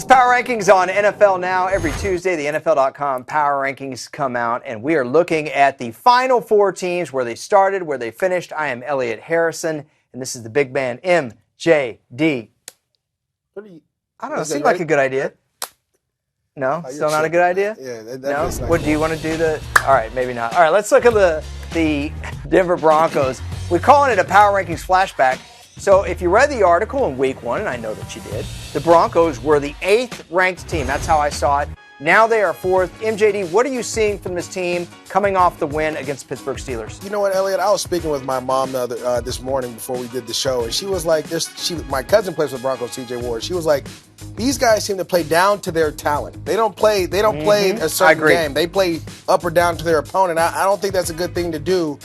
It's Power Rankings on NFL Now. Every Tuesday, the NFL.com Power Rankings come out, and we are looking at the final four teams, where they started, where they finished. I am Elliot Harrison, and this is the big man, MJD. I don't know, seemed like a good idea. No? Still not a good idea? Yeah, that no? makes What, do you want to do the... All right, maybe not. All right, let's look at the Denver Broncos. We're calling it a Power Rankings flashback. So if you read the article in week one, and I know that you did, the Broncos were the 8th ranked team. That's how I saw it. Now they are 4th. MJD, what are you seeing from this team coming off the win against the Pittsburgh Steelers? You know what, Elliot? I was speaking with my mom this morning before we did the show, and she was like, my cousin plays with Broncos, TJ Ward. She was like, these guys seem to play down to their talent. They don't play a certain game. They play up or down to their opponent. I don't think that's a good thing to do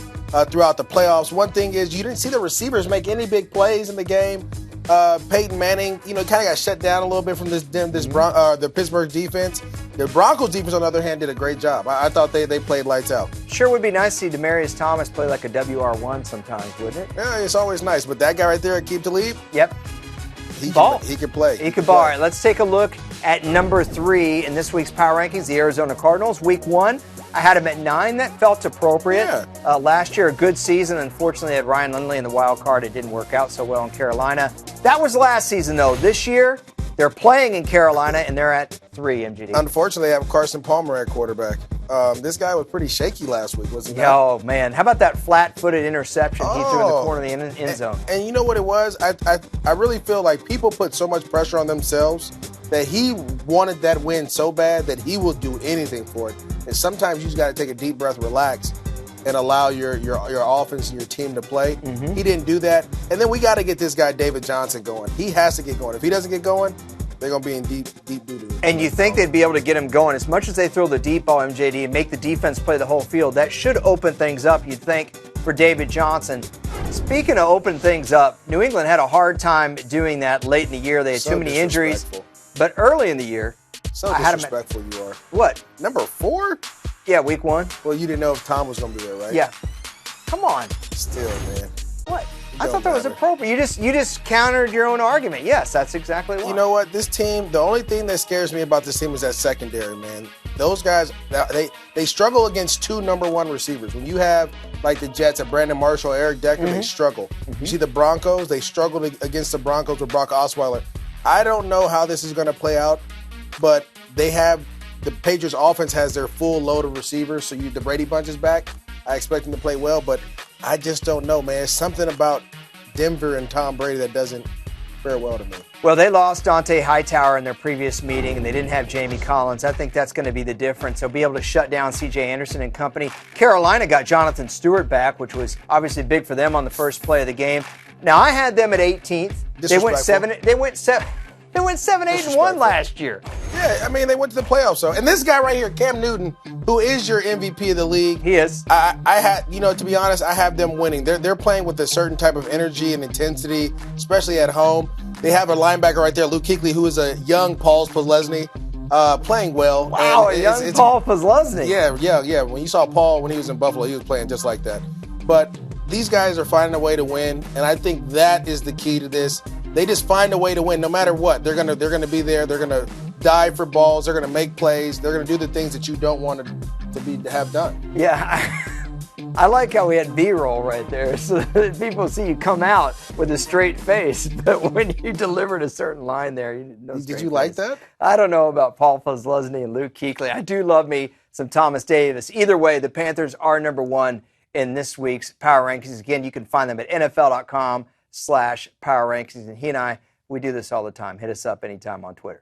throughout the playoffs. One thing is you didn't see the receivers make any big plays in the game. Peyton Manning, kind of got shut down a little bit from the Pittsburgh defense. The Broncos defense, on the other hand, did a great job. I thought they played lights out. Sure would be nice to see Demaryius Thomas play like a WR1 sometimes, wouldn't it? Yeah, it's always nice. But that guy right there, Aqib Talib, yep. He can play. He could ball. All right, let's take a look at number 3 in this week's Power Rankings, the Arizona Cardinals. Week 1, I had him at 9. That felt appropriate. Yeah. Last year, a good season. Unfortunately, they had Ryan Lindley in the wild card. It didn't work out so well in Carolina. That was last season, though. This year, they're playing in Carolina, and they're at 3, MGD. Unfortunately, they have Carson Palmer at quarterback. This guy was pretty shaky last week, wasn't he? Oh, man. How about that flat-footed interception he threw in the corner of the end zone? And you know what it was? I really feel like people put so much pressure on themselves that he wanted that win so bad that he will do anything for it. And sometimes you just got to take a deep breath, relax, and allow your offense and your team to play. He didn't do that. And then we got to get this guy, David Johnson, going. He has to get going. If he doesn't get going, they're going to be in deep doo-doo. And you think they'd be able to get him going. As much as they throw the deep ball, MJD, and make the defense play the whole field, that should open things up, you'd think, for David Johnson. Speaking of open things up, New England had a hard time doing that late in the year. They had too many injuries. But early in the year, so I had disrespectful you are. What? Number 4? Yeah, week 1. Well, you didn't know if Tom was going to be there, right? Yeah. Come on. Still, man. What? I thought that was appropriate. You just countered your own argument. Yes, that's exactly why. You know what? This team, the only thing that scares me about this team is that secondary, man. Those guys, they struggle against 2 number 1 receivers. When you have, like the Jets, a Brandon Marshall, Eric Decker, they struggle. You see the Broncos, they struggled against the Broncos with Brock Osweiler. I don't know how this is going to play out, but the Patriots offense has their full load of receivers, so the Brady Bunch is back. I expect them to play well, but I just don't know, man. It's something about Denver and Tom Brady that doesn't fare well to me. Well, they lost Dante Hightower in their previous meeting, and they didn't have Jamie Collins. I think that's going to be the difference. They'll be able to shut down C.J. Anderson and company. Carolina got Jonathan Stewart back, which was obviously big for them on the first play of the game. Now, I had them at 18th. They went 7-8-1 last year. Yeah, I mean, they went to the playoffs. So, and this guy right here, Cam Newton, who is your MVP of the league. He is. I had, to be honest, I have them winning. They're playing with a certain type of energy and intensity, especially at home. They have a linebacker right there, Luke Kuechly, who is a young Paul Posluszny, playing well. Wow, a young Paul Posluszny. Yeah. When you saw Paul when he was in Buffalo, he was playing just like that. But these guys are finding a way to win, and I think that is the key to this. They just find a way to win no matter what. They're gonna be there. They're gonna dive for balls. They're gonna make plays. They're gonna do the things that you don't want to have done. Yeah, I like how we had B-roll right there, so that people see you come out with a straight face. But when you delivered a certain line there, did you like that? I don't know about Paul Posluszny and Luke Kuechly. I do love me some Thomas Davis. Either way, the Panthers are number 1 in this week's Power Rankings. Again, you can find them at NFL.com/Power Rankings. And he and I, we do this all the time. Hit us up anytime on Twitter.